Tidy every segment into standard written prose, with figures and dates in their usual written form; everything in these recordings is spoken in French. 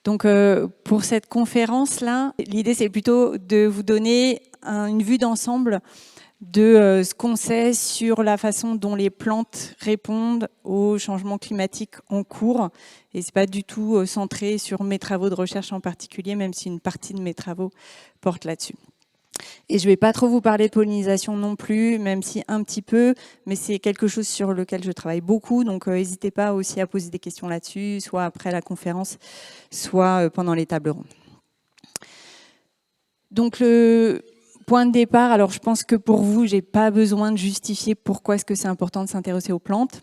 Donc, pour cette conférence-là, l'idée, c'est plutôt de vous donner une vue d'ensemble de ce qu'on sait sur la façon dont les plantes répondent au changement climatique en cours. Et c'est pas du tout centré sur mes travaux de recherche en particulier, même si une partie de mes travaux porte là-dessus. Et je vais pas trop vous parler de pollinisation non plus, même si un petit peu, mais c'est quelque chose sur lequel je travaille beaucoup, donc n'hésitez pas aussi à poser des questions là-dessus, soit après la conférence, soit pendant les tables rondes. Donc le point de départ, alors je pense que pour vous, j'ai pas besoin de justifier pourquoi est-ce que c'est important de s'intéresser aux plantes.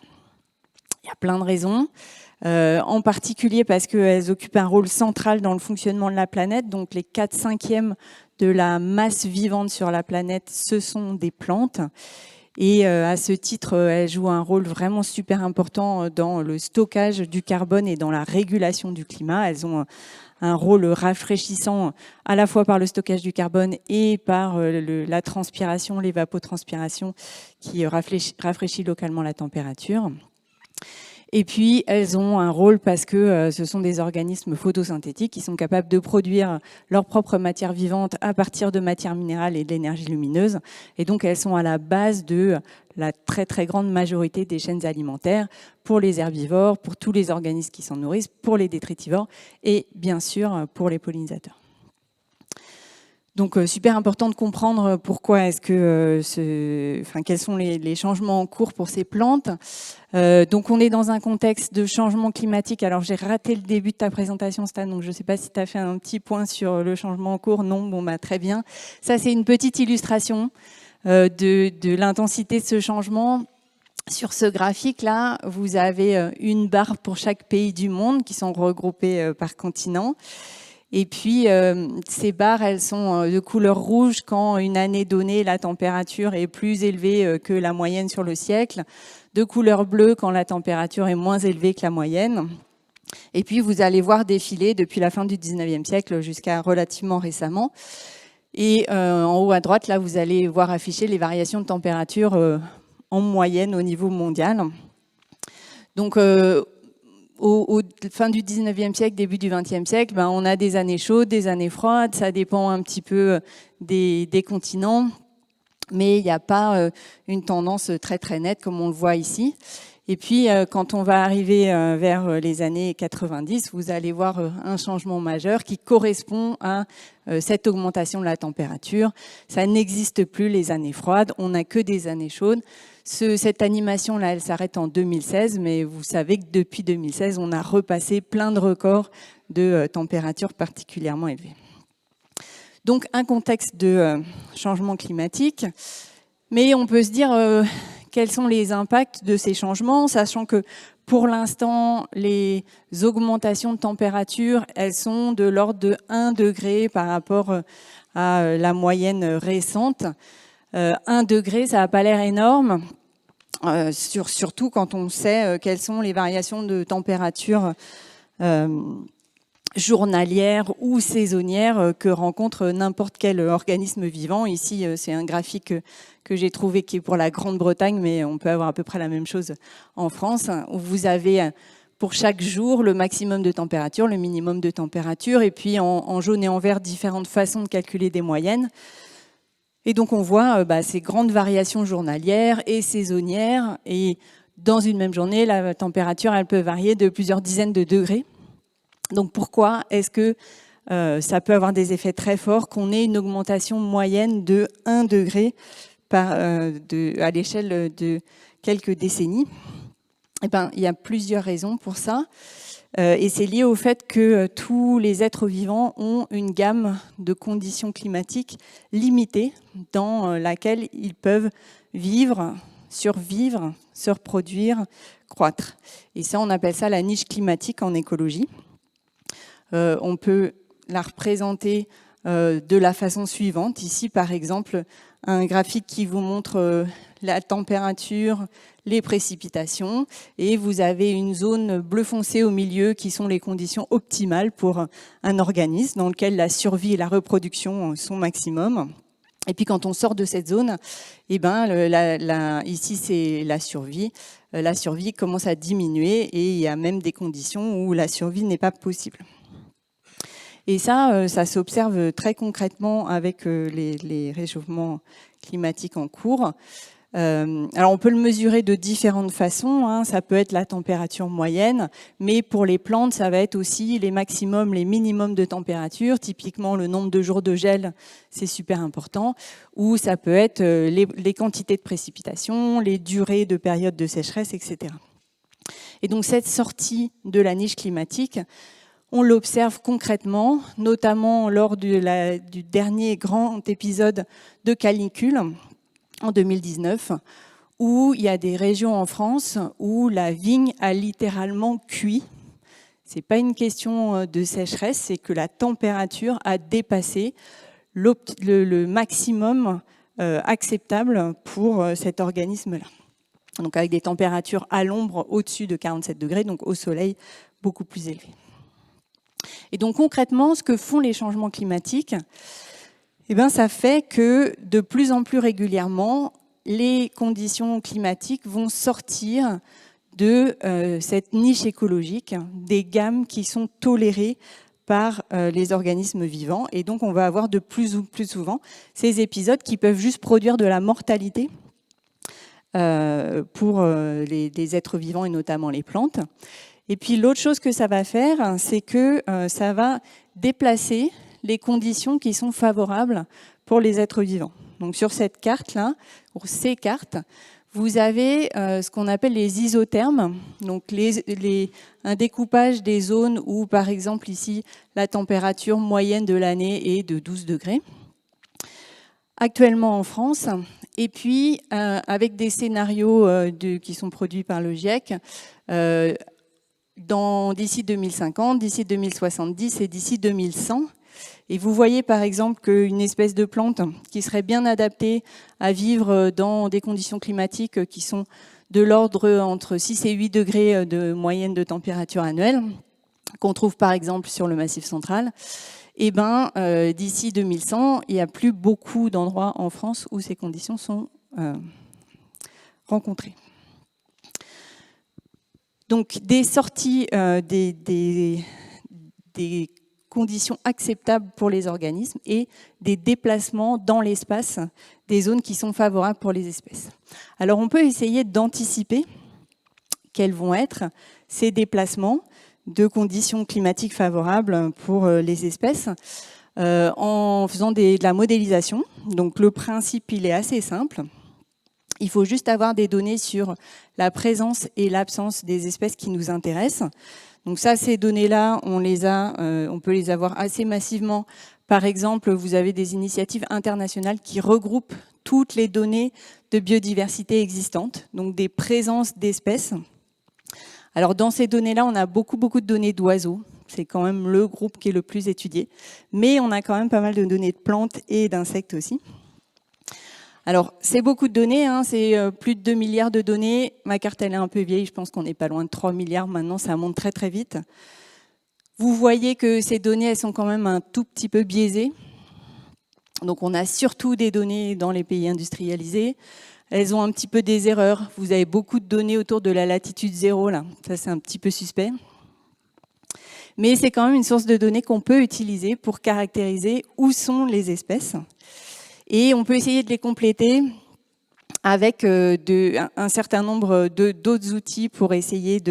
Il y a plein de raisons. En particulier parce qu'elles occupent un rôle central dans le fonctionnement de la planète. Donc les 4/5 de la masse vivante sur la planète, ce sont des plantes. Et à ce titre, elles jouent un rôle vraiment super important dans le stockage du carbone et dans la régulation du climat. Elles ont un rôle rafraîchissant à la fois par le stockage du carbone et par la transpiration, l'évapotranspiration qui rafraîchit localement la température. Et puis, elles ont un rôle parce que ce sont des organismes photosynthétiques qui sont capables de produire leur propre matière vivante à partir de matières minérales et de l'énergie lumineuse. Et donc, elles sont à la base de la très, très grande majorité des chaînes alimentaires pour les herbivores, pour tous les organismes qui s'en nourrissent, pour les détritivores et bien sûr pour les pollinisateurs. Donc, super important de comprendre pourquoi est-ce que, quels sont les changements en cours pour ces plantes. Donc, on est dans un contexte de changement climatique. Alors, j'ai raté le début de ta présentation, Stan, donc je ne sais pas si tu as fait un petit point sur le changement en cours. Non, bon, bah, très bien. Ça, c'est une petite illustration de l'intensité de ce changement. Sur ce graphique-là, vous avez une barre pour chaque pays du monde qui sont regroupés par continent. Et puis, ces barres, elles sont de couleur rouge quand une année donnée, la température est plus élevée que la moyenne sur le siècle, de couleur bleue quand la température est moins élevée que la moyenne. Et puis, vous allez voir défiler depuis la fin du 19e siècle jusqu'à relativement récemment. Et en haut à droite, là, vous allez voir afficher les variations de température en moyenne au niveau mondial. Donc, au fin du 19e siècle, début du 20e siècle, ben, on a des années chaudes, des années froides, ça dépend un petit peu des continents, mais il n'y a pas une tendance très très nette comme on le voit ici. Et puis, quand on va arriver vers les années 90, vous allez voir un changement majeur qui correspond à cette augmentation de la température. Ça n'existe plus les années froides, on n'a que des années chaudes. Cette animation-là, elle s'arrête en 2016, mais vous savez que depuis 2016, on a repassé plein de records de températures particulièrement élevées. Donc, un contexte de changement climatique, mais on peut se dire quels sont les impacts de ces changements, sachant que pour l'instant, les augmentations de température, elles sont de l'ordre de 1 degré par rapport à la moyenne récente. 1 degré, ça n'a pas l'air énorme, surtout quand on sait quelles sont les variations de température journalières ou saisonnières que rencontre n'importe quel organisme vivant. Ici, c'est un graphique que j'ai trouvé qui est pour la Grande-Bretagne, mais on peut avoir à peu près la même chose en France, où vous avez pour chaque jour le maximum de température, le minimum de température, et puis en jaune et en vert, différentes façons de calculer des moyennes. Et donc, on voit ces grandes variations journalières et saisonnières. Et dans une même journée, la température, elle peut varier de plusieurs dizaines de degrés. Donc, pourquoi est-ce que ça peut avoir des effets très forts qu'on ait une augmentation moyenne de 1 degré à l'échelle de quelques décennies? Eh ben, il y a plusieurs raisons pour ça. Et c'est lié au fait que tous les êtres vivants ont une gamme de conditions climatiques limitées dans laquelle ils peuvent vivre, survivre, se reproduire, croître. Et ça, on appelle ça la niche climatique en écologie. On peut la représenter de la façon suivante. Ici, par exemple, un graphique qui vous montre la température, les précipitations, et vous avez une zone bleu foncé au milieu qui sont les conditions optimales pour un organisme dans lequel la survie et la reproduction sont maximum. Et puis quand on sort de cette zone, eh ben, ici c'est la survie. La survie commence à diminuer et il y a même des conditions où la survie n'est pas possible. Et ça s'observe très concrètement avec les réchauffements climatiques en cours. Alors on peut le mesurer de différentes façons, hein. Ça peut être la température moyenne, mais pour les plantes, ça va être aussi les maximums, les minimums de température. Typiquement, le nombre de jours de gel, c'est super important. Ou ça peut être les quantités de précipitations, les durées de périodes de sécheresse, etc. Et donc cette sortie de la niche climatique, on l'observe concrètement, notamment lors du dernier grand épisode de canicule, en 2019, où il y a des régions en France où la vigne a littéralement cuit. Ce n'est pas une question de sécheresse, c'est que la température a dépassé le maximum acceptable pour cet organisme-là. Donc avec des températures à l'ombre au-dessus de 47 degrés, donc au soleil beaucoup plus élevées. Et donc concrètement, ce que font les changements climatiques, eh bien, ça fait que de plus en plus régulièrement, les conditions climatiques vont sortir de cette niche écologique, des gammes qui sont tolérées par les organismes vivants. Et donc, on va avoir de plus en plus souvent ces épisodes qui peuvent juste produire de la mortalité pour les êtres vivants et notamment les plantes. Et puis, l'autre chose que ça va faire, c'est que ça va déplacer les conditions qui sont favorables pour les êtres vivants. Donc sur cette carte-là, pour ces cartes, vous avez ce qu'on appelle les isothermes, donc un découpage des zones où, par exemple, ici, la température moyenne de l'année est de 12 degrés, actuellement en France, et puis avec des scénarios qui sont produits par le GIEC, d'ici 2050, d'ici 2070 et d'ici 2100. Et vous voyez par exemple qu'une espèce de plante qui serait bien adaptée à vivre dans des conditions climatiques qui sont de l'ordre entre 6 et 8 degrés de moyenne de température annuelle, qu'on trouve par exemple sur le Massif central, et d'ici 2100, il n'y a plus beaucoup d'endroits en France où ces conditions sont rencontrées. Donc des sorties des conditions acceptables pour les organismes et des déplacements dans l'espace des zones qui sont favorables pour les espèces. Alors on peut essayer d'anticiper quels vont être ces déplacements de conditions climatiques favorables pour les espèces en faisant de la modélisation. Donc le principe, il est assez simple. Il faut juste avoir des données sur la présence et l'absence des espèces qui nous intéressent. Donc ça, ces données-là, on peut les avoir assez massivement. Par exemple, vous avez des initiatives internationales qui regroupent toutes les données de biodiversité existantes, donc des présences d'espèces. Alors dans ces données-là, on a beaucoup de données d'oiseaux. C'est quand même le groupe qui est le plus étudié. Mais on a quand même pas mal de données de plantes et d'insectes aussi. Alors, c'est beaucoup de données, hein, c'est plus de 2 milliards de données. Ma carte, elle est un peu vieille, je pense qu'on n'est pas loin de 3 milliards maintenant, ça monte très très vite. Vous voyez que ces données, elles sont quand même un tout petit peu biaisées. Donc, on a surtout des données dans les pays industrialisés. Elles ont un petit peu des erreurs. Vous avez beaucoup de données autour de la latitude 0, là. Ça, c'est un petit peu suspect. Mais c'est quand même une source de données qu'on peut utiliser pour caractériser où sont les espèces. Et on peut essayer de les compléter avec un certain nombre d'autres outils pour essayer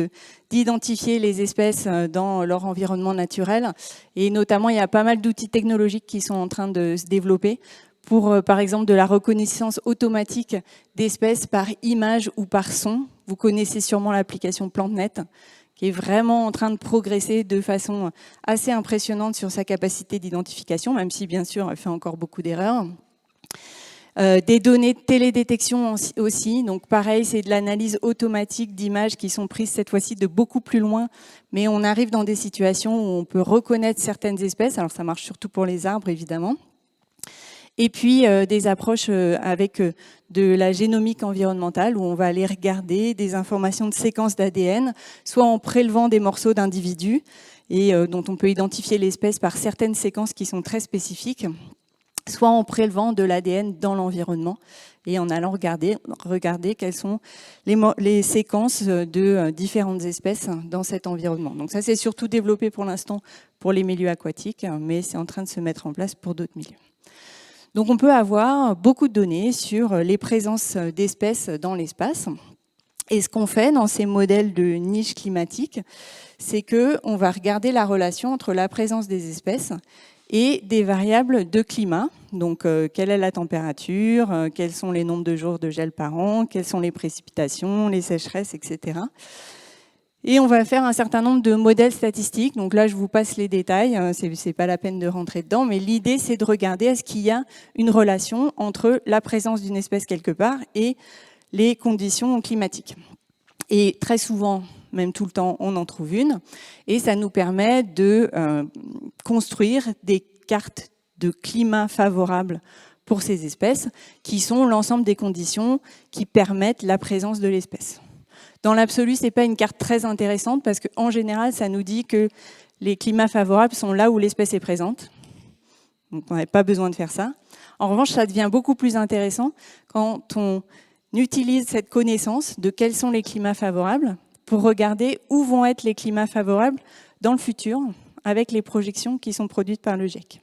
d'identifier les espèces dans leur environnement naturel. Et notamment, il y a pas mal d'outils technologiques qui sont en train de se développer pour, par exemple, de la reconnaissance automatique d'espèces par image ou par son. Vous connaissez sûrement l'application PlanteNet, qui est vraiment en train de progresser de façon assez impressionnante sur sa capacité d'identification, même si, bien sûr, elle fait encore beaucoup d'erreurs. Des données de télédétection aussi, donc pareil, c'est de l'analyse automatique d'images qui sont prises cette fois-ci de beaucoup plus loin, mais on arrive dans des situations où on peut reconnaître certaines espèces, alors ça marche surtout pour les arbres évidemment, et puis des approches avec de la génomique environnementale où on va aller regarder des informations de séquences d'ADN, soit en prélevant des morceaux d'individus et dont on peut identifier l'espèce par certaines séquences qui sont très spécifiques, soit en prélevant de l'ADN dans l'environnement et en allant regarder quelles sont les séquences de différentes espèces dans cet environnement. Donc ça, c'est surtout développé pour l'instant pour les milieux aquatiques, mais c'est en train de se mettre en place pour d'autres milieux. Donc on peut avoir beaucoup de données sur les présences d'espèces dans l'espace. Et ce qu'on fait dans ces modèles de niche climatique, c'est qu'on va regarder la relation entre la présence des espèces et des variables de climat. Donc, quelle est la température, quels sont les nombres de jours de gel par an, quelles sont les précipitations, les sécheresses, etc. Et on va faire un certain nombre de modèles statistiques. Donc là, je vous passe les détails, c'est pas la peine de rentrer dedans, mais l'idée, c'est de regarder est-ce qu'il y a une relation entre la présence d'une espèce quelque part et les conditions climatiques. Et très souvent, même tout le temps, on en trouve une. Et ça nous permet de construire des cartes de climat favorables pour ces espèces, qui sont l'ensemble des conditions qui permettent la présence de l'espèce. Dans l'absolu, ce n'est pas une carte très intéressante, parce qu'en général, ça nous dit que les climats favorables sont là où l'espèce est présente. Donc on n'avait pas besoin de faire ça. En revanche, ça devient beaucoup plus intéressant quand on utilise cette connaissance de quels sont les climats favorables pour regarder où vont être les climats favorables dans le futur avec les projections qui sont produites par le GIEC.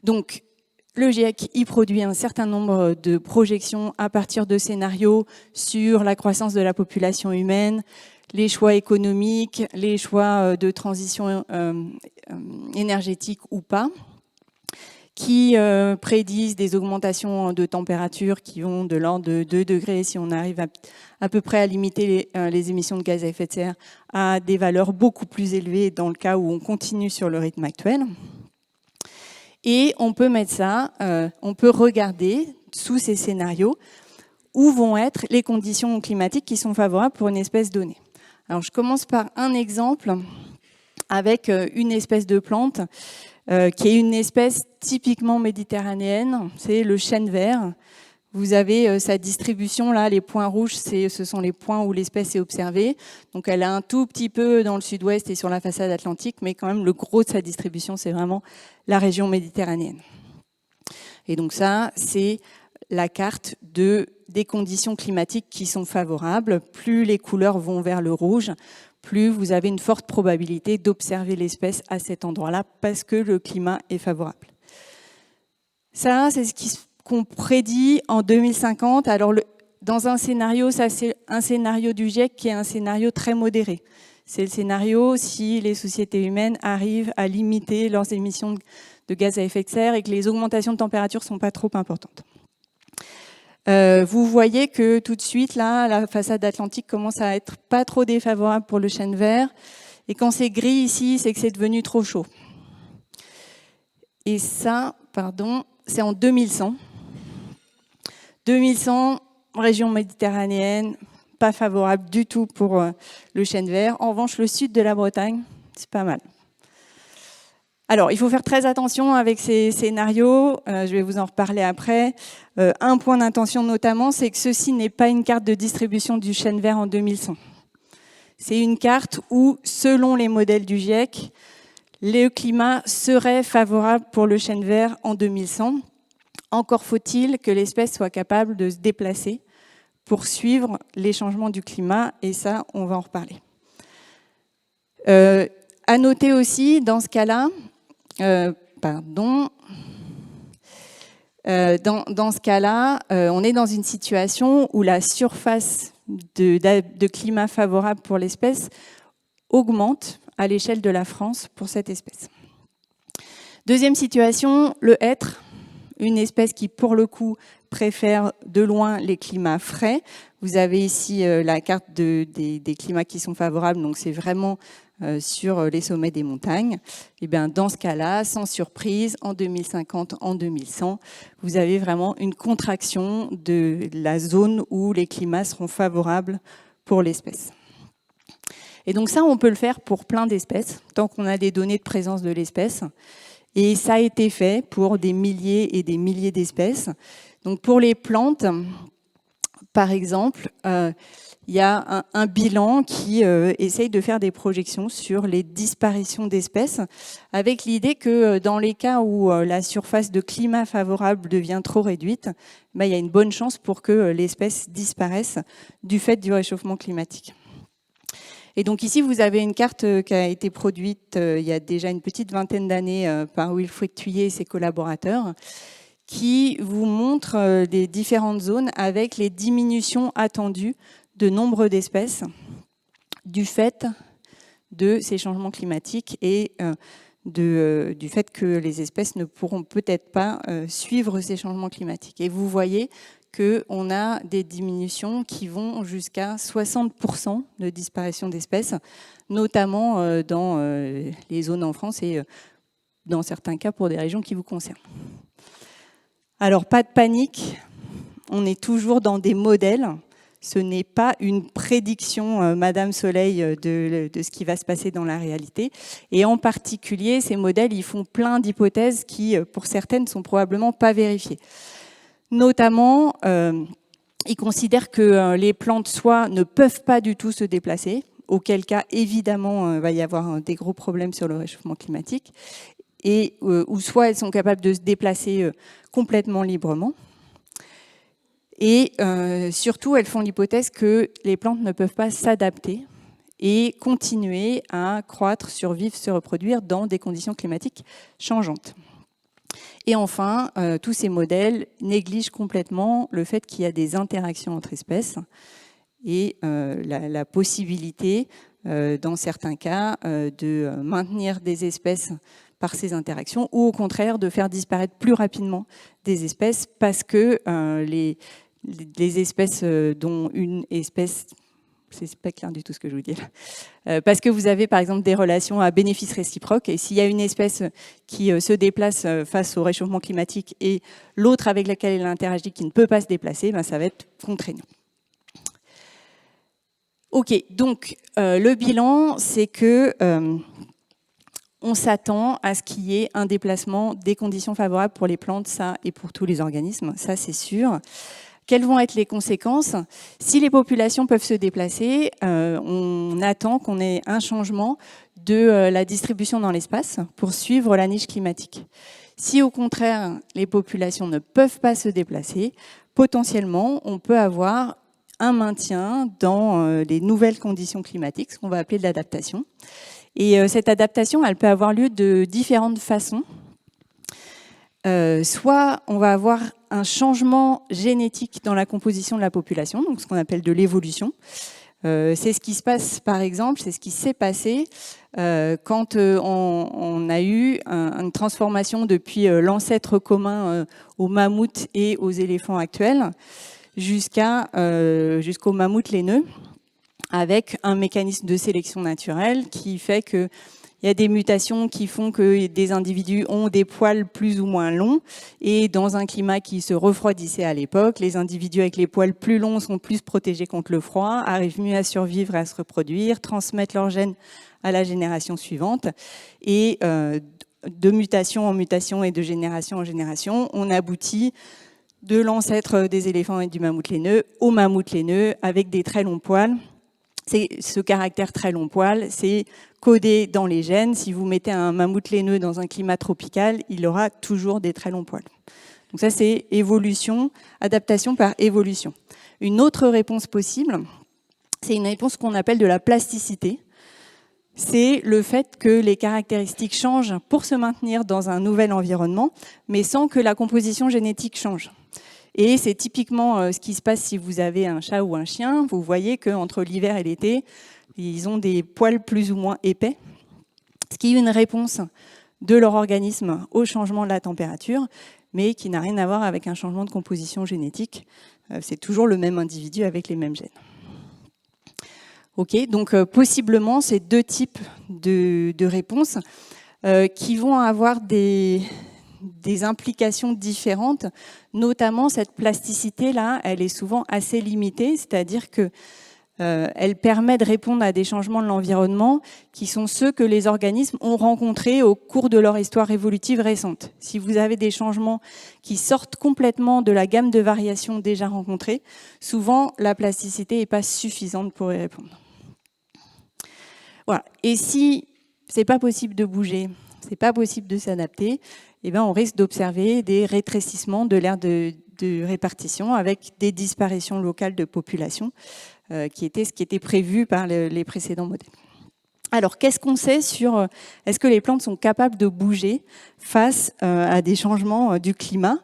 Donc, le GIEC y produit un certain nombre de projections à partir de scénarios sur la croissance de la population humaine, les choix économiques, les choix de transition énergétique ou pas, qui prédisent des augmentations de température qui vont de l'ordre de 2 degrés si on arrive à peu près à limiter les émissions de gaz à effet de serre à des valeurs beaucoup plus élevées dans le cas où on continue sur le rythme actuel. Et on peut mettre ça, on peut regarder sous ces scénarios où vont être les conditions climatiques qui sont favorables pour une espèce donnée. Alors je commence par un exemple avec une espèce de plante qui est une espèce typiquement méditerranéenne, c'est le chêne vert. Vous avez sa distribution, là, les points rouges, ce sont les points où l'espèce est observée. Donc elle est un tout petit peu dans le sud-ouest et sur la façade atlantique, mais quand même le gros de sa distribution, c'est vraiment la région méditerranéenne. Et donc ça, c'est la carte des conditions climatiques qui sont favorables. Plus les couleurs vont vers le rouge, plus vous avez une forte probabilité d'observer l'espèce à cet endroit-là parce que le climat est favorable. Ça, c'est ce qu'on prédit en 2050. Alors, dans un scénario, ça c'est un scénario du GIEC qui est un scénario très modéré. C'est le scénario si les sociétés humaines arrivent à limiter leurs émissions de gaz à effet de serre et que les augmentations de température ne sont pas trop importantes. Vous voyez que tout de suite, là, la façade atlantique commence à être pas trop défavorable pour le chêne vert. Et quand c'est gris ici, c'est que c'est devenu trop chaud. Et ça, pardon, c'est en 2100. 2100, région méditerranéenne, pas favorable du tout pour le chêne vert. En revanche, le sud de la Bretagne, c'est pas mal. Alors, il faut faire très attention avec ces scénarios, je vais vous en reparler après. Un point d'intention notamment, c'est que ceci n'est pas une carte de distribution du chêne vert en 2100. C'est une carte où, selon les modèles du GIEC, le climat serait favorable pour le chêne vert en 2100. Encore faut-il que l'espèce soit capable de se déplacer pour suivre les changements du climat, et ça, on va en reparler. À noter aussi, dans ce cas-là, dans ce cas-là, on est dans une situation où la surface de climat favorable pour l'espèce augmente à l'échelle de la France pour cette espèce. Deuxième situation, le hêtre, une espèce qui, pour le coup, préfère de loin les climats frais. Vous avez ici la carte des climats qui sont favorables, donc c'est vraiment sur les sommets des montagnes. Et bien, dans ce cas-là, sans surprise, en 2050, en 2100, vous avez vraiment une contraction de la zone où les climats seront favorables pour l'espèce. Et donc ça, on peut le faire pour plein d'espèces, tant qu'on a des données de présence de l'espèce. Et ça a été fait pour des milliers et des milliers d'espèces. Donc pour les plantes, par exemple, il y a un bilan qui essaye de faire des projections sur les disparitions d'espèces, avec l'idée que dans les cas où la surface de climat favorable devient trop réduite, il y a une bonne chance pour que l'espèce disparaisse du fait du réchauffement climatique. Et donc ici, vous avez une carte qui a été produite il y a déjà une petite vingtaine d'années par Wilfried Thuillier et ses collaborateurs, qui vous montre les différentes zones avec les diminutions attendues de nombre d'espèces du fait de ces changements climatiques et du fait que les espèces ne pourront peut-être pas suivre ces changements climatiques. Et vous voyez qu'on a des diminutions qui vont jusqu'à 60% de disparition d'espèces, notamment dans les zones en France et dans certains cas pour des régions qui vous concernent. Alors, pas de panique, on est toujours dans des modèles. Ce n'est pas une prédiction, Madame Soleil, de ce qui va se passer dans la réalité. Et en particulier, ces modèles, ils font plein d'hypothèses qui, pour certaines, ne sont probablement pas vérifiées. Notamment, ils considèrent que les plantes soit ne peuvent pas du tout se déplacer, auquel cas, évidemment, il va y avoir des gros problèmes sur le réchauffement climatique, et ou soit elles sont capables de se déplacer complètement librement. Et surtout, elles font l'hypothèse que les plantes ne peuvent pas s'adapter et continuer à croître, survivre, se reproduire dans des conditions climatiques changeantes. Et enfin, tous ces modèles négligent complètement le fait qu'il y a des interactions entre espèces et la possibilité, dans certains cas, de maintenir des espèces par ces interactions ou au contraire de faire disparaître plus rapidement des espèces parce que les espèces dont une espèce... C'est pas clair du tout ce que je vous dis là. Parce que vous avez par exemple des relations à bénéfice réciproque et s'il y a une espèce qui se déplace face au réchauffement climatique et l'autre avec laquelle elle interagit qui ne peut pas se déplacer, ça va être contraignant. Ok, donc le bilan, c'est que on s'attend à ce qu'il y ait un déplacement des conditions favorables pour les plantes, ça et pour tous les organismes, ça c'est sûr. Quelles vont être les conséquences? Si les populations peuvent se déplacer, on attend qu'on ait un changement de la distribution dans l'espace pour suivre la niche climatique. Si au contraire, les populations ne peuvent pas se déplacer, potentiellement, on peut avoir un maintien dans les nouvelles conditions climatiques, ce qu'on va appeler de l'adaptation. Et cette adaptation, elle peut avoir lieu de différentes façons. Soit on va avoir un changement génétique dans la composition de la population, donc ce qu'on appelle de l'évolution. C'est ce qui se passe, par exemple, c'est ce qui s'est passé quand on a eu une transformation depuis l'ancêtre commun aux mammouths et aux éléphants actuels jusqu'aux mammouths laineux, avec un mécanisme de sélection naturelle qui fait que il y a des mutations qui font que des individus ont des poils plus ou moins longs et dans un climat qui se refroidissait à l'époque, les individus avec les poils plus longs sont plus protégés contre le froid, arrivent mieux à survivre et à se reproduire, transmettent leurs gènes à la génération suivante et de mutation en mutation et de génération en génération, on aboutit de l'ancêtre des éléphants et du mammouth laineux au mammouth laineux avec des très longs poils. Ce caractère très long poil, c'est codé dans les gènes. Si vous mettez un mammouth laineux dans un climat tropical, il aura toujours des très longs poils. Donc ça, c'est évolution, adaptation par évolution. Une autre réponse possible, c'est une réponse qu'on appelle de la plasticité. C'est le fait que les caractéristiques changent pour se maintenir dans un nouvel environnement, mais sans que la composition génétique change. Et c'est typiquement ce qui se passe si vous avez un chat ou un chien. Vous voyez qu'entre l'hiver et l'été, ils ont des poils plus ou moins épais, ce qui est une réponse de leur organisme au changement de la température, mais qui n'a rien à voir avec un changement de composition génétique. C'est toujours le même individu avec les mêmes gènes. Ok, donc possiblement, ces deux types de réponses qui vont avoir des implications différentes, notamment cette plasticité-là, elle est souvent assez limitée, c'est-à-dire que Elle permet de répondre à des changements de l'environnement qui sont ceux que les organismes ont rencontrés au cours de leur histoire évolutive récente. Si vous avez des changements qui sortent complètement de la gamme de variations déjà rencontrées, souvent la plasticité n'est pas suffisante pour y répondre. Voilà. Et si c'est pas possible de bouger, c'est pas possible de s'adapter, eh ben on risque d'observer des rétrécissements de l'aire de répartition avec des disparitions locales de population, qui était ce qui était prévu par les précédents modèles. Alors, qu'est-ce qu'on sait sur est-ce que les plantes sont capables de bouger face à des changements du climat?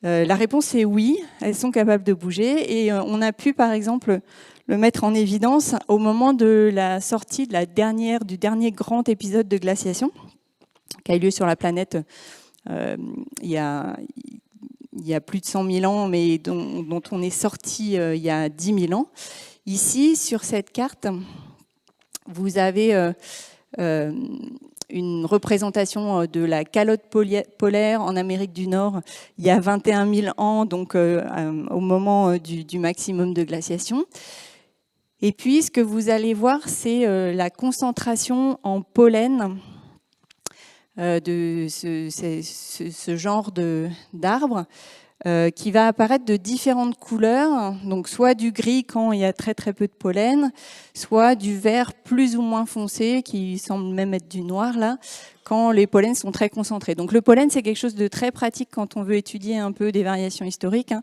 La réponse est oui, elles sont capables de bouger, et on a pu par exemple le mettre en évidence au moment de la sortie du dernier grand épisode de glaciation qui a eu lieu sur la planète il y a plus de 100 000 ans, mais dont on est sorti il y a 10 000 ans. Ici, sur cette carte, vous avez une représentation de la calotte polaire en Amérique du Nord il y a 21 000 ans, donc au moment du maximum de glaciation. Et puis, ce que vous allez voir, c'est la concentration en pollen de ce genre d'arbre qui va apparaître de différentes couleurs, donc soit du gris quand il y a très très peu de pollen, soit du vert plus ou moins foncé, qui semble même être du noir là, quand les pollens sont très concentrés. Donc le pollen, c'est quelque chose de très pratique quand on veut étudier un peu des variations historiques.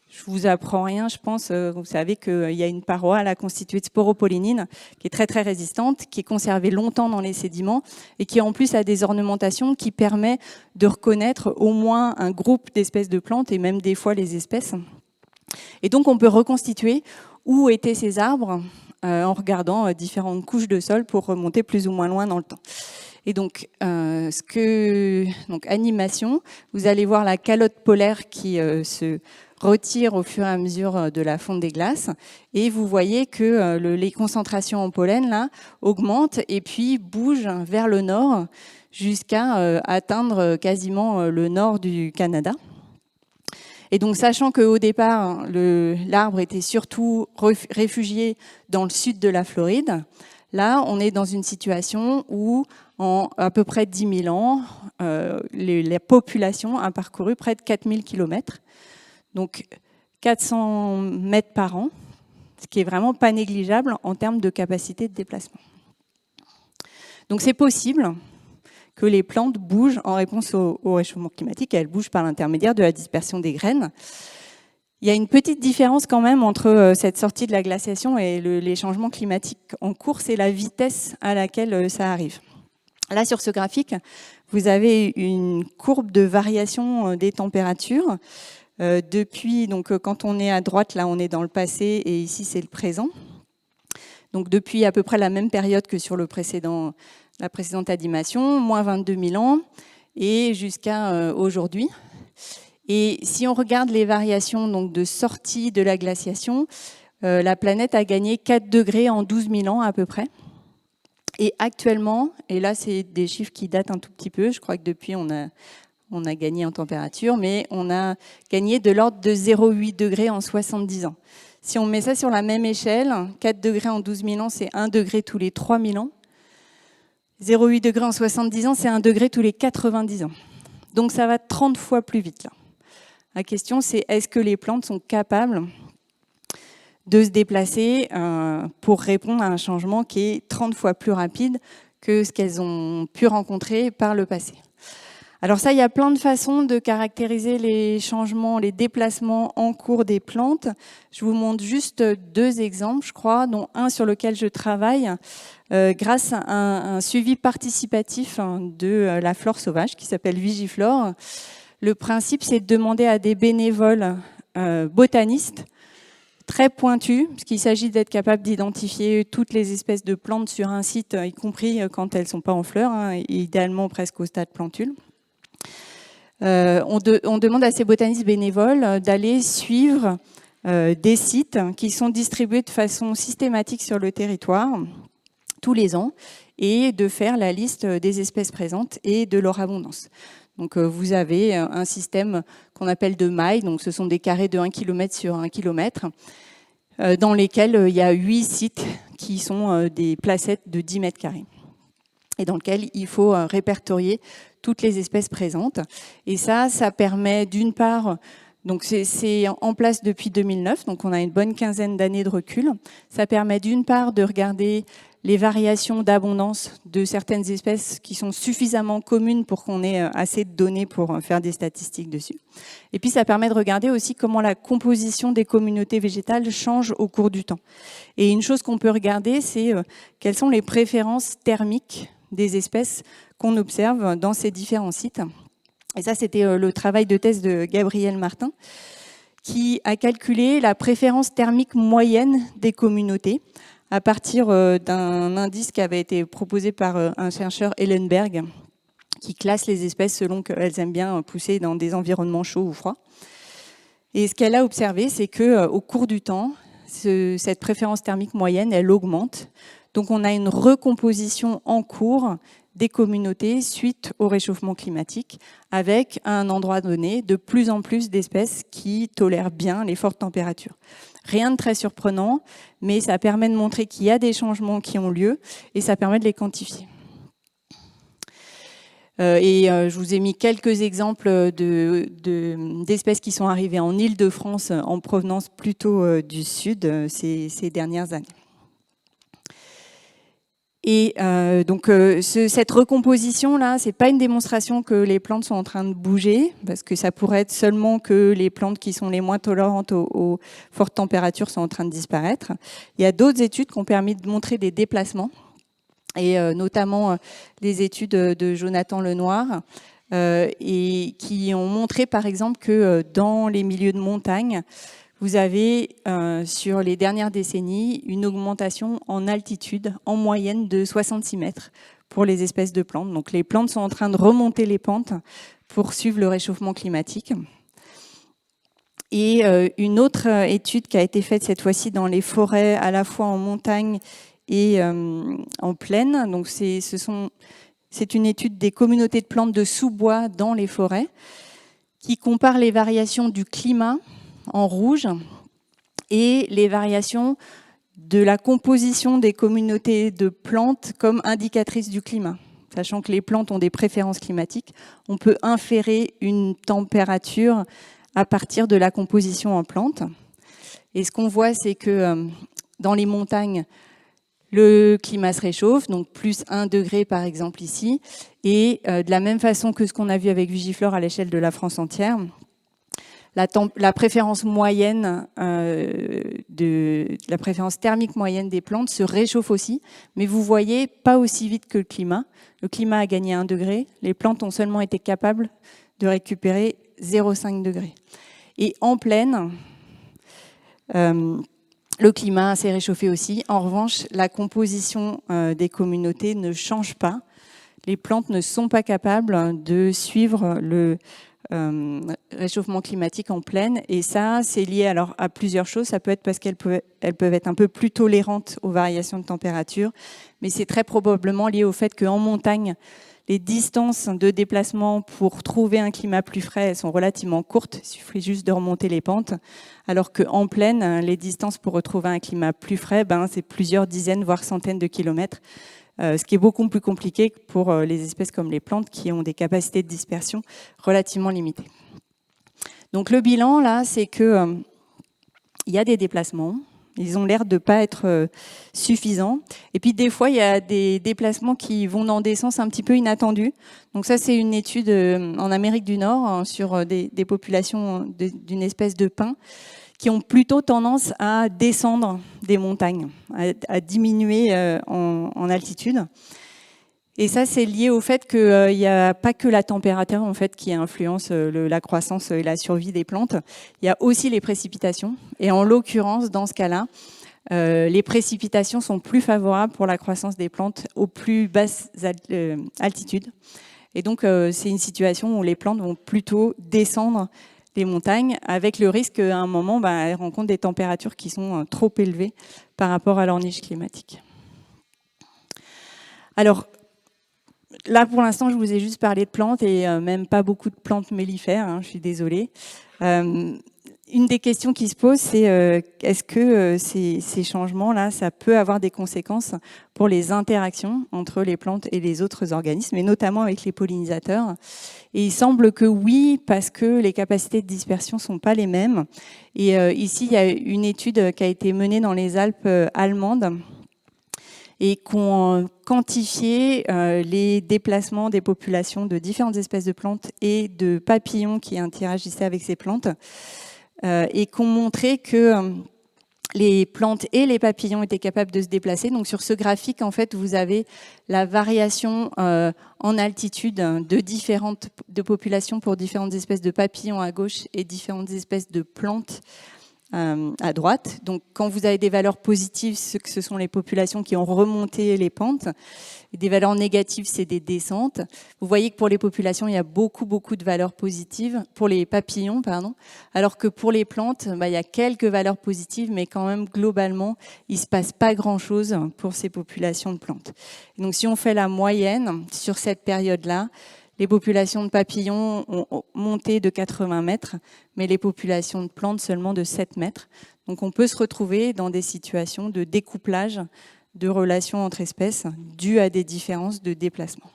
Je vous apprends rien, je pense. Vous savez qu'il y a une paroi là, constituée de sporopollénine qui est très très résistante, qui est conservée longtemps dans les sédiments et qui en plus a des ornementations qui permettent de reconnaître au moins un groupe d'espèces de plantes et même des fois les espèces. Et donc on peut reconstituer où étaient ces arbres en regardant différentes couches de sol pour remonter plus ou moins loin dans le temps. Et donc, animation, vous allez voir la calotte polaire qui se retire au fur et à mesure de la fonte des glaces, et vous voyez que les concentrations en pollen là augmentent et puis bougent vers le nord jusqu'à atteindre quasiment le nord du Canada. Et donc, sachant qu'au départ, l'arbre était surtout réfugié dans le sud de la Floride, là, on est dans une situation où, en à peu près 10 000 ans, la population a parcouru près de 4000 km. Donc 400 mètres par an, ce qui est vraiment pas négligeable en termes de capacité de déplacement. Donc c'est possible que les plantes bougent en réponse au réchauffement climatique, et elles bougent par l'intermédiaire de la dispersion des graines. Il y a une petite différence quand même entre cette sortie de la glaciation et les changements climatiques en cours, c'est la vitesse à laquelle ça arrive. Là, sur ce graphique, vous avez une courbe de variation des températures. Depuis, donc quand on est à droite, là on est dans le passé et ici c'est le présent. Donc depuis à peu près la même période que sur la précédente animation, moins 22 000 ans et jusqu'à aujourd'hui. Et si on regarde les variations donc, de sortie de la glaciation, la planète a gagné 4 degrés en 12 000 ans à peu près. Et actuellement, et là c'est des chiffres qui datent un tout petit peu, je crois que depuis on a gagné en température, mais on a gagné de l'ordre de 0,8 degrés en 70 ans. Si on met ça sur la même échelle, 4 degrés en 12 000 ans, c'est 1 degré tous les 3 000 ans. 0,8 degrés en 70 ans, c'est 1 degré tous les 90 ans. Donc ça va 30 fois plus vite là. La question, c'est est-ce que les plantes sont capables de se déplacer pour répondre à un changement qui est 30 fois plus rapide que ce qu'elles ont pu rencontrer par le passé. Alors ça, il y a plein de façons de caractériser les changements, les déplacements en cours des plantes. Je vous montre juste 2 exemples, je crois, dont un sur lequel je travaille grâce à un suivi participatif de la flore sauvage qui s'appelle Vigiflore. Le principe, c'est de demander à des bénévoles botanistes très pointus, parce qu'il s'agit d'être capable d'identifier toutes les espèces de plantes sur un site, y compris quand elles ne sont pas en fleurs, et idéalement presque au stade plantule. On demande à ces botanistes bénévoles d'aller suivre des sites qui sont distribués de façon systématique sur le territoire tous les ans et de faire la liste des espèces présentes et de leur abondance. Donc vous avez un système qu'on appelle de mailles, donc ce sont des carrés de 1 km sur 1 km. dans lesquels il y a 8 sites qui sont des placettes de 10 mètres carrés et dans lesquels il faut répertorier toutes les espèces présentes. Et ça permet d'une part, donc c'est en place depuis 2009, donc on a une bonne quinzaine d'années de recul. Ça permet d'une part de regarder les variations d'abondance de certaines espèces qui sont suffisamment communes pour qu'on ait assez de données pour faire des statistiques dessus. Et puis ça permet de regarder aussi comment la composition des communautés végétales change au cours du temps. Et une chose qu'on peut regarder, c'est quelles sont les préférences thermiques des espèces qu'on observe dans ces différents sites. Et ça, c'était le travail de thèse de Gabriel Martin, qui a calculé la préférence thermique moyenne des communautés à partir d'un indice qui avait été proposé par un chercheur, Ellenberg, qui classe les espèces selon qu'elles aiment bien pousser dans des environnements chauds ou froids. Et ce qu'elle a observé, c'est qu'au cours du temps, cette préférence thermique moyenne, elle augmente. Donc on a une recomposition en cours des communautés suite au réchauffement climatique, avec à un endroit donné de plus en plus d'espèces qui tolèrent bien les fortes températures. Rien de très surprenant, mais ça permet de montrer qu'il y a des changements qui ont lieu et ça permet de les quantifier. Je vous ai mis quelques exemples d'espèces qui sont arrivées en Île-de-France en provenance plutôt du sud ces dernières années. Et cette recomposition-là, c'est pas une démonstration que les plantes sont en train de bouger, parce que ça pourrait être seulement que les plantes qui sont les moins tolérantes aux fortes températures sont en train de disparaître. Il y a d'autres études qui ont permis de montrer des déplacements, et notamment les études de Jonathan Lenoir, et qui ont montré par exemple que dans les milieux de montagne, vous avez, sur les dernières décennies, une augmentation en altitude, en moyenne de 66 mètres pour les espèces de plantes. Donc les plantes sont en train de remonter les pentes pour suivre le réchauffement climatique. Et une autre étude qui a été faite cette fois-ci dans les forêts, à la fois en montagne et en plaine. Donc c'est une étude des communautés de plantes de sous-bois dans les forêts qui compare les variations du climat en rouge et les variations de la composition des communautés de plantes comme indicatrices du climat. Sachant que les plantes ont des préférences climatiques, on peut inférer une température à partir de la composition en plantes. Et ce qu'on voit, c'est que dans les montagnes, le climat se réchauffe, donc plus 1 degré par exemple ici, et de la même façon que ce qu'on a vu avec Vigiflore à l'échelle de la France entière, la préférence moyenne la préférence thermique moyenne des plantes se réchauffe aussi, mais vous voyez pas aussi vite que le climat. Le climat a gagné 1 degré, les plantes ont seulement été capables de récupérer 0,5 degré. Et en plaine, le climat s'est réchauffé aussi. En revanche, la composition des communautés ne change pas. Les plantes ne sont pas capables de suivre le réchauffement climatique en plaine. Et ça, c'est lié alors à plusieurs choses. Ça peut être parce qu'elles peuvent être un peu plus tolérantes aux variations de température, mais c'est très probablement lié au fait qu'en montagne, les distances de déplacement pour trouver un climat plus frais, elles sont relativement courtes. Il suffit juste de remonter les pentes. Alors qu'en plaine, les distances pour retrouver un climat plus frais, c'est plusieurs dizaines, voire centaines de kilomètres. Ce qui est beaucoup plus compliqué pour les espèces comme les plantes qui ont des capacités de dispersion relativement limitées. Donc le bilan, là, c'est qu'il y a des déplacements. Ils ont l'air de ne pas être suffisants. Et puis des fois, il y a des déplacements qui vont dans des sens un petit peu inattendus. Donc ça, c'est une étude en Amérique du Nord sur des populations d'une espèce de pin qui ont plutôt tendance à descendre des montagnes, à diminuer en altitude. Et ça, c'est lié au fait qu'il n'y a pas que la température en fait, qui influence la croissance et la survie des plantes. Il y a aussi les précipitations. Et en l'occurrence, dans ce cas-là, les précipitations sont plus favorables pour la croissance des plantes aux plus basses altitudes. Et donc, c'est une situation où les plantes vont plutôt descendre les montagnes, avec le risque qu'à un moment, elles rencontrent des températures qui sont trop élevées par rapport à leur niche climatique. Alors, là, pour l'instant, je vous ai juste parlé de plantes et même pas beaucoup de plantes mellifères, je suis désolée. une des questions qui se pose, c'est est-ce que ces changements-là, ça peut avoir des conséquences pour les interactions entre les plantes et les autres organismes, et notamment avec les pollinisateurs. Et il semble que oui, parce que les capacités de dispersion ne sont pas les mêmes. Et ici, il y a une étude qui a été menée dans les Alpes allemandes et qu'on quantifié les déplacements des populations de différentes espèces de plantes et de papillons qui interagissaient avec ces plantes. Et qu'on montrait que les plantes et les papillons étaient capables de se déplacer. Donc sur ce graphique, en fait, vous avez la variation en altitude de populations pour différentes espèces de papillons à gauche et différentes espèces de plantes à droite. Donc quand vous avez des valeurs positives, ce sont les populations qui ont remonté les pentes. Et des valeurs négatives, c'est des descentes. Vous voyez que pour les populations, il y a beaucoup de valeurs positives, pour les papillons, pardon, alors que pour les plantes, il y a quelques valeurs positives, mais quand même, globalement, il ne se passe pas grand-chose pour ces populations de plantes. Et donc si on fait la moyenne sur cette période-là, les populations de papillons ont monté de 80 mètres, mais les populations de plantes seulement de 7 mètres. Donc on peut se retrouver dans des situations de découplage de relations entre espèces dues à des différences de déplacement.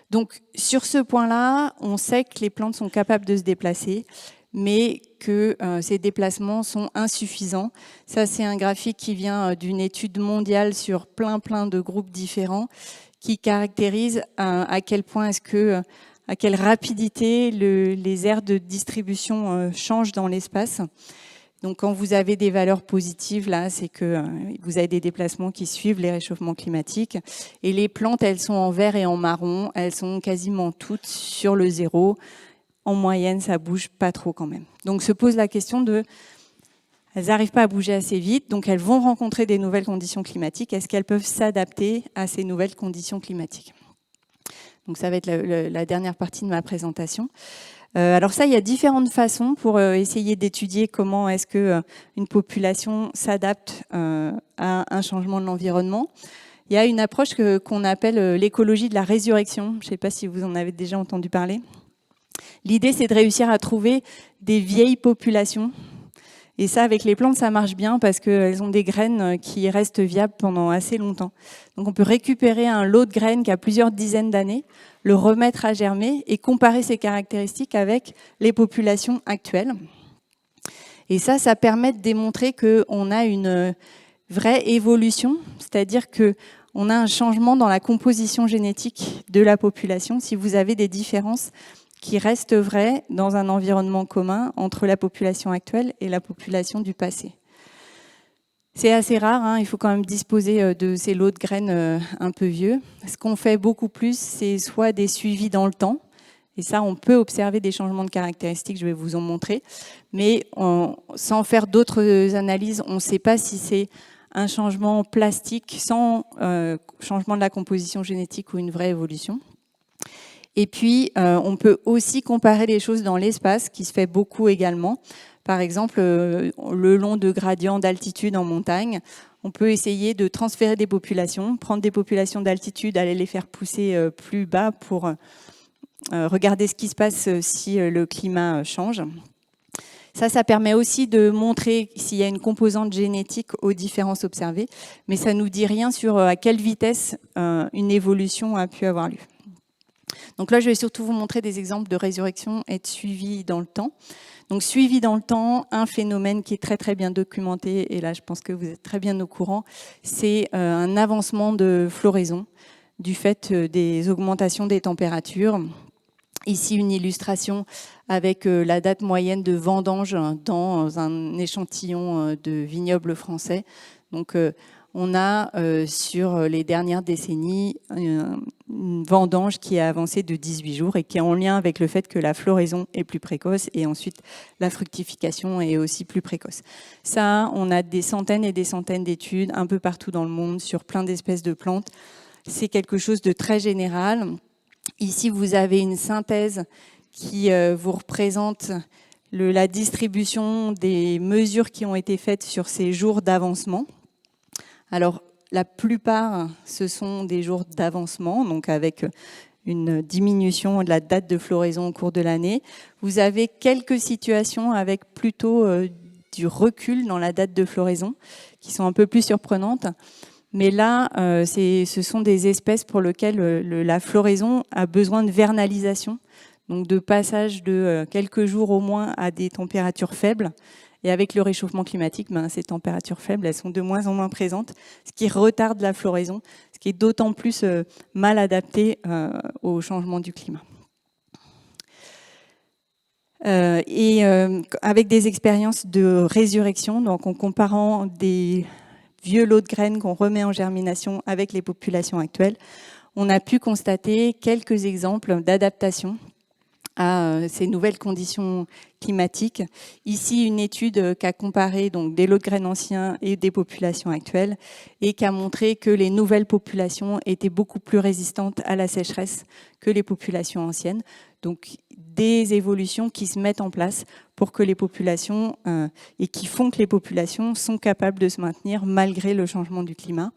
Donc sur ce point-là, on sait que les plantes sont capables de se déplacer, mais que ces déplacements sont insuffisants. Ça, c'est un graphique qui vient d'une étude mondiale sur plein de groupes différents qui caractérise à quel point à quelle rapidité les aires de distribution changent dans l'espace. Donc quand vous avez des valeurs positives, là, c'est que vous avez des déplacements qui suivent les réchauffements climatiques. Et les plantes, elles sont en vert et en marron, elles sont quasiment toutes sur le zéro. En moyenne, ça bouge pas trop quand même. Donc se pose la question elles n'arrivent pas à bouger assez vite, donc elles vont rencontrer des nouvelles conditions climatiques. Est-ce qu'elles peuvent s'adapter à ces nouvelles conditions climatiques? Donc ça va être la dernière partie de ma présentation. Alors ça, il y a différentes façons pour essayer d'étudier comment est-ce qu'une population s'adapte à un changement de l'environnement. Il y a une approche qu'on appelle l'écologie de la résurrection. Je ne sais pas si vous en avez déjà entendu parler. L'idée, c'est de réussir à trouver des vieilles populations. Et ça, avec les plantes, ça marche bien parce qu'elles ont des graines qui restent viables pendant assez longtemps. Donc on peut récupérer un lot de graines qui a plusieurs dizaines d'années, le remettre à germer et comparer ses caractéristiques avec les populations actuelles. Et ça permet de démontrer qu'on a une vraie évolution, c'est-à-dire qu'on a un changement dans la composition génétique de la population si vous avez des différences qui restent vraies dans un environnement commun entre la population actuelle et la population du passé. C'est assez rare, hein, il faut quand même disposer de ces lots de graines un peu vieux. Ce qu'on fait beaucoup plus, c'est soit des suivis dans le temps, et ça, on peut observer des changements de caractéristiques, je vais vous en montrer, mais sans faire d'autres analyses, on ne sait pas si c'est un changement plastique sans changement de la composition génétique ou une vraie évolution. Et puis, on peut aussi comparer les choses dans l'espace, qui se fait beaucoup également. Par exemple, le long de gradients d'altitude en montagne, on peut essayer de transférer des populations, prendre des populations d'altitude, aller les faire pousser plus bas pour regarder ce qui se passe si le climat change. Ça permet aussi de montrer s'il y a une composante génétique aux différences observées, mais ça ne nous dit rien sur à quelle vitesse une évolution a pu avoir lieu. Donc là, je vais surtout vous montrer des exemples de résurrection et de suivi dans le temps. Donc suivi dans le temps, un phénomène qui est très bien documenté, et là je pense que vous êtes très bien au courant, c'est un avancement de floraison du fait des augmentations des températures. Ici, une illustration avec la date moyenne de vendange dans un échantillon de vignobles français. Donc on a sur les dernières décennies une vendange qui a avancé de 18 jours et qui est en lien avec le fait que la floraison est plus précoce et ensuite la fructification est aussi plus précoce. Ça, on a des centaines et des centaines d'études un peu partout dans le monde sur plein d'espèces de plantes. C'est quelque chose de très général. Ici, vous avez une synthèse qui vous représente la distribution des mesures qui ont été faites sur ces jours d'avancement. Alors, la plupart, ce sont des jours d'avancement, donc avec une diminution de la date de floraison au cours de l'année. Vous avez quelques situations avec plutôt du recul dans la date de floraison, qui sont un peu plus surprenantes. Mais là, ce sont des espèces pour lesquelles la floraison a besoin de vernalisation, donc de passage de quelques jours au moins à des températures faibles. Et avec le réchauffement climatique, ces températures faibles, elles sont de moins en moins présentes, ce qui retarde la floraison, ce qui est d'autant plus mal adapté au changement du climat. Avec des expériences de résurrection, donc en comparant des vieux lots de graines qu'on remet en germination avec les populations actuelles, on a pu constater quelques exemples d'adaptation à ces nouvelles conditions climatiques. Ici, une étude qui a comparé donc, des lots de graines anciens et des populations actuelles et qui a montré que les nouvelles populations étaient beaucoup plus résistantes à la sécheresse que les populations anciennes. Donc, des évolutions qui se mettent en place pour que les populations et qui font que les populations sont capables de se maintenir malgré le changement du climat.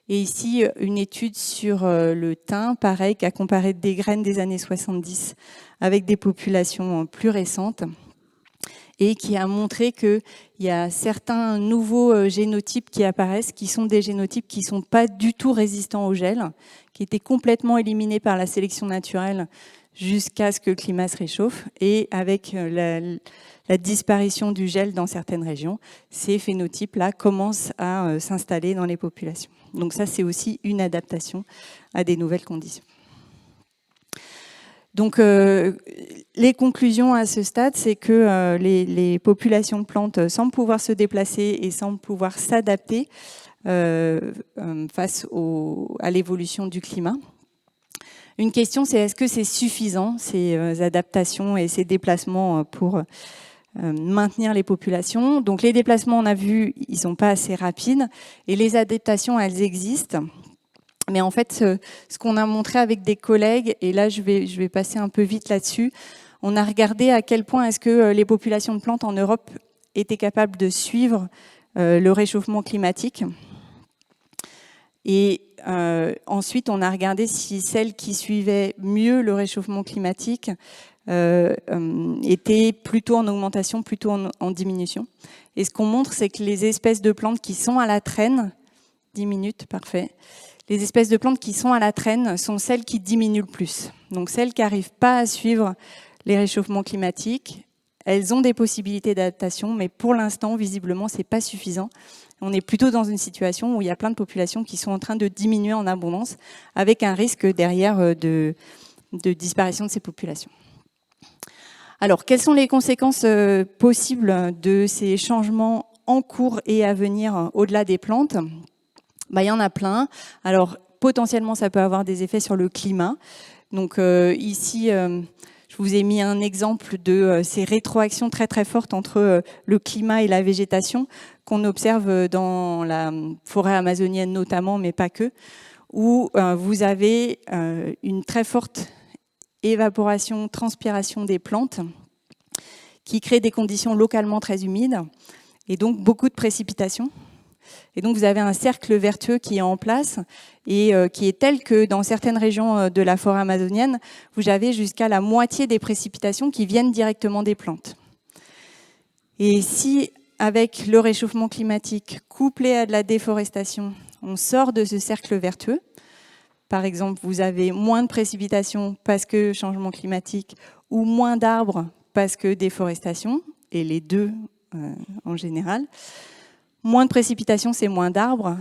Et ici, une étude sur le thym, pareil, qui a comparé des graines des années 70 avec des populations plus récentes et qui a montré qu'il y a certains nouveaux génotypes qui apparaissent, qui sont des génotypes qui ne sont pas du tout résistants au gel, qui étaient complètement éliminés par la sélection naturelle jusqu'à ce que le climat se réchauffe. Et avec la disparition du gel dans certaines régions, ces phénotypes-là commencent à s'installer dans les populations. Donc ça, c'est aussi une adaptation à des nouvelles conditions. Donc les conclusions à ce stade, c'est que les populations de plantes semblent pouvoir se déplacer et semblent pouvoir s'adapter face à l'évolution du climat. Une question, c'est est-ce que c'est suffisant, ces adaptations et ces déplacements pour maintenir les populations? Donc les déplacements, on a vu, ils ne sont pas assez rapides et les adaptations, elles existent. Mais en fait, ce qu'on a montré avec des collègues, et là je vais passer un peu vite là-dessus, on a regardé à quel point est-ce que les populations de plantes en Europe étaient capables de suivre le réchauffement climatique. Et ensuite, on a regardé si celles qui suivaient mieux le réchauffement climatique étaient plutôt en augmentation, plutôt en diminution. Et ce qu'on montre, c'est que les espèces de plantes qui sont à la traîne, 10 minutes, parfait. Les espèces de plantes qui sont à la traîne sont celles qui diminuent le plus. Donc celles qui n'arrivent pas à suivre les réchauffements climatiques, elles ont des possibilités d'adaptation, mais pour l'instant, visiblement, ce n'est pas suffisant. On est plutôt dans une situation où il y a plein de populations qui sont en train de diminuer en abondance, avec un risque derrière de disparition de ces populations. Alors, quelles sont les conséquences possibles de ces changements en cours et à venir au-delà des plantes ? Il y en a plein. Alors, potentiellement, ça peut avoir des effets sur le climat. Donc ici, je vous ai mis un exemple de ces rétroactions très très fortes entre le climat et la végétation qu'on observe dans la forêt amazonienne notamment, mais pas que, où vous avez une très forte évaporation, transpiration des plantes qui crée des conditions localement très humides et donc beaucoup de précipitations. Et donc, vous avez un cercle vertueux qui est en place et qui est tel que dans certaines régions de la forêt amazonienne, vous avez jusqu'à la moitié des précipitations qui viennent directement des plantes. Et si, avec le réchauffement climatique couplé à de la déforestation, on sort de ce cercle vertueux, par exemple, vous avez moins de précipitations parce que changement climatique ou moins d'arbres parce que déforestation, et les deux en général. Moins de précipitations, c'est moins d'arbres,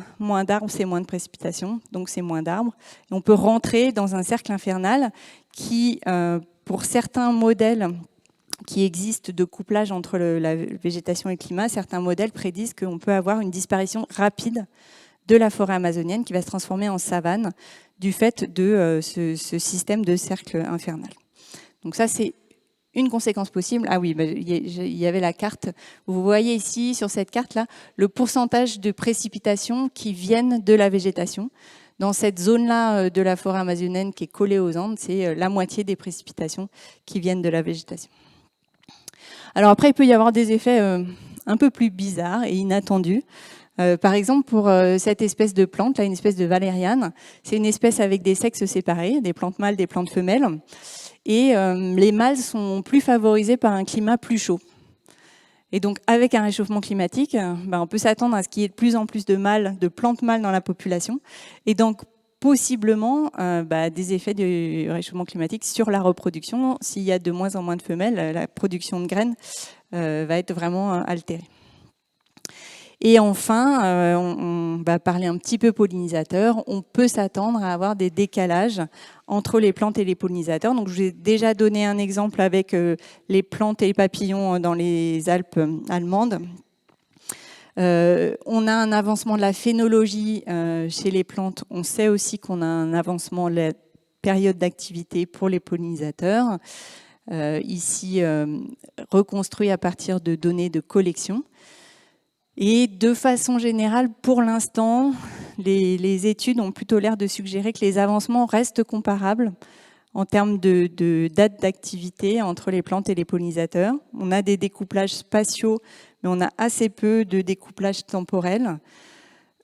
c'est moins de précipitations, donc c'est moins d'arbres. On peut rentrer dans un cercle infernal qui, pour certains modèles qui existent de couplage entre la végétation et le climat, certains modèles prédisent qu'on peut avoir une disparition rapide de la forêt amazonienne qui va se transformer en savane du fait de ce système de cercle infernal. Donc ça, c'est une conséquence possible. Ah oui, il y avait la carte. Vous voyez ici, sur cette carte-là, le pourcentage de précipitations qui viennent de la végétation. Dans cette zone-là de la forêt amazonienne qui est collée aux Andes, c'est la moitié des précipitations qui viennent de la végétation. Alors après, il peut y avoir des effets un peu plus bizarres et inattendus. Par exemple, pour cette espèce de plante, là, une espèce de valériane, c'est une espèce avec des sexes séparés, des plantes mâles, des plantes femelles. Et les mâles sont plus favorisés par un climat plus chaud. Et donc, avec un réchauffement climatique, on peut s'attendre à ce qu'il y ait de plus en plus de mâles, de plantes mâles dans la population. Et donc, possiblement, des effets du réchauffement climatique sur la reproduction. S'il y a de moins en moins de femelles, la production de graines va être vraiment altérée. Et enfin, on va parler un petit peu pollinisateurs. On peut s'attendre à avoir des décalages entre les plantes et les pollinisateurs. Donc, je vous ai déjà donné un exemple avec les plantes et les papillons dans les Alpes allemandes. On a un avancement de la phénologie chez les plantes. On sait aussi qu'on a un avancement de la période d'activité pour les pollinisateurs. Ici, reconstruit à partir de données de collection. Et de façon générale, pour l'instant, les études ont plutôt l'air de suggérer que les avancements restent comparables en termes de date d'activité entre les plantes et les pollinisateurs. On a des découplages spatiaux, mais on a assez peu de découplage temporel.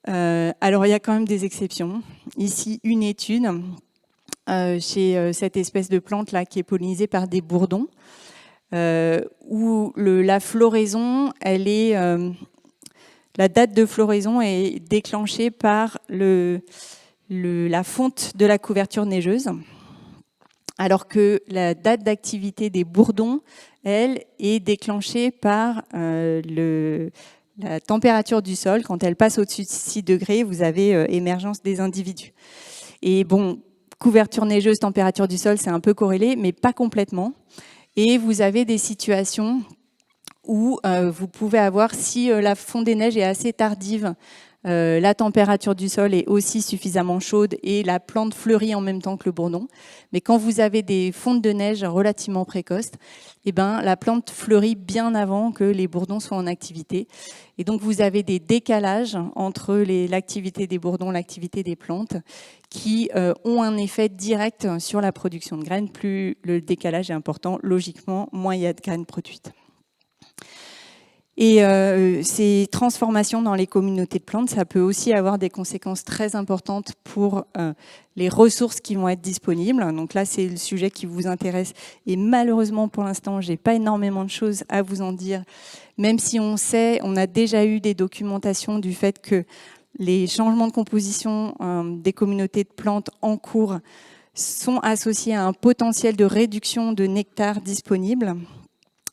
Alors, il y a quand même des exceptions. Ici, une étude chez cette espèce de plante-là qui est pollinisée par des bourdons, où la floraison, la date de floraison est déclenchée par la fonte de la couverture neigeuse, alors que la date d'activité des bourdons, elle, est déclenchée par la température du sol. Quand elle passe au-dessus de 6 degrés, vous avez émergence des individus. Et bon, couverture neigeuse, température du sol, c'est un peu corrélé, mais pas complètement. Et vous avez des situations où vous pouvez avoir, si la fonte des neiges est assez tardive, la température du sol est aussi suffisamment chaude et la plante fleurit en même temps que le bourdon. Mais quand vous avez des fontes de neige relativement précoces, la plante fleurit bien avant que les bourdons soient en activité. Et donc vous avez des décalages entre l'activité des bourdons et l'activité des plantes qui ont un effet direct sur la production de graines. Plus le décalage est important, logiquement, moins il y a de graines produites. Et ces transformations dans les communautés de plantes, ça peut aussi avoir des conséquences très importantes pour les ressources qui vont être disponibles. Donc là, c'est le sujet qui vous intéresse. Et malheureusement, pour l'instant, j'ai pas énormément de choses à vous en dire. Même si on sait, on a déjà eu des documentations du fait que les changements de composition des communautés de plantes en cours sont associés à un potentiel de réduction de nectar disponible.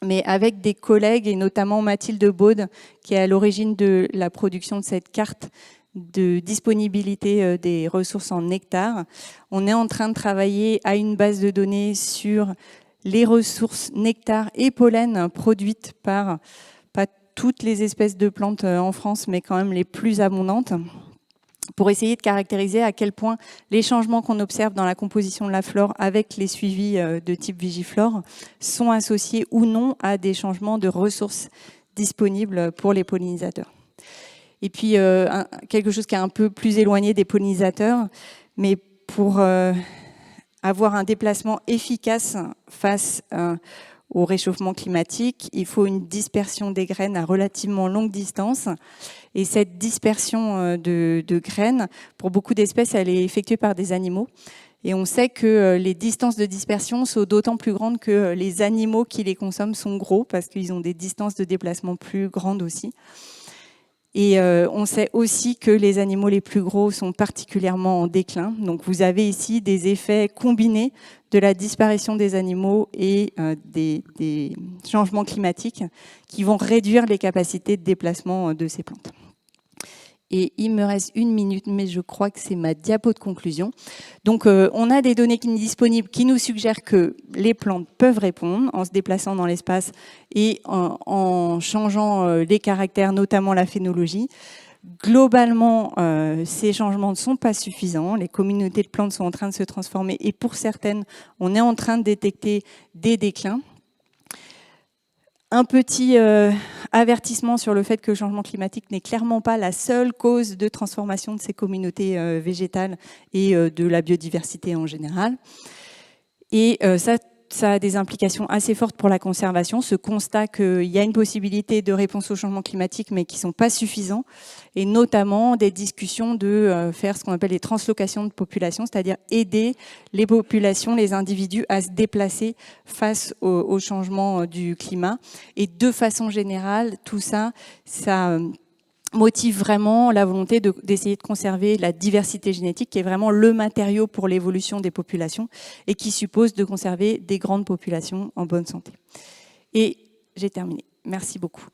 Mais avec des collègues, et notamment Mathilde Baude, qui est à l'origine de la production de cette carte de disponibilité des ressources en nectar, on est en train de travailler à une base de données sur les ressources nectar et pollen produites par, pas toutes les espèces de plantes en France, mais quand même les plus abondantes, pour essayer de caractériser à quel point les changements qu'on observe dans la composition de la flore avec les suivis de type Vigiflore sont associés ou non à des changements de ressources disponibles pour les pollinisateurs. Et puis, quelque chose qui est un peu plus éloigné des pollinisateurs, mais pour avoir un déplacement efficace face au réchauffement climatique, il faut une dispersion des graines à relativement longue distance. Et cette dispersion de graines, pour beaucoup d'espèces, elle est effectuée par des animaux. Et on sait que les distances de dispersion sont d'autant plus grandes que les animaux qui les consomment sont gros, parce qu'ils ont des distances de déplacement plus grandes aussi. Et on sait aussi que les animaux les plus gros sont particulièrement en déclin. Donc vous avez ici des effets combinés de la disparition des animaux et des changements climatiques qui vont réduire les capacités de déplacement de ces plantes. Et il me reste 1 minute, mais je crois que c'est ma diapo de conclusion. Donc, on a des données disponibles qui nous suggèrent que les plantes peuvent répondre en se déplaçant dans l'espace et en changeant les caractères, notamment la phénologie. Globalement, ces changements ne sont pas suffisants. Les communautés de plantes sont en train de se transformer et pour certaines, on est en train de détecter des déclins. Un petit avertissement sur le fait que le changement climatique n'est clairement pas la seule cause de transformation de ces communautés végétales et de la biodiversité en général. Et ça ça a des implications assez fortes pour la conservation, ce constat qu'il y a une possibilité de réponse au changement climatique, mais qui ne sont pas suffisants, et notamment des discussions de faire ce qu'on appelle les translocations de population, c'est-à-dire aider les populations, les individus à se déplacer face au changement du climat. Et de façon générale, tout ça, ça motive vraiment la volonté d'essayer de conserver la diversité génétique, qui est vraiment le matériau pour l'évolution des populations et qui suppose de conserver des grandes populations en bonne santé. Et j'ai terminé. Merci beaucoup.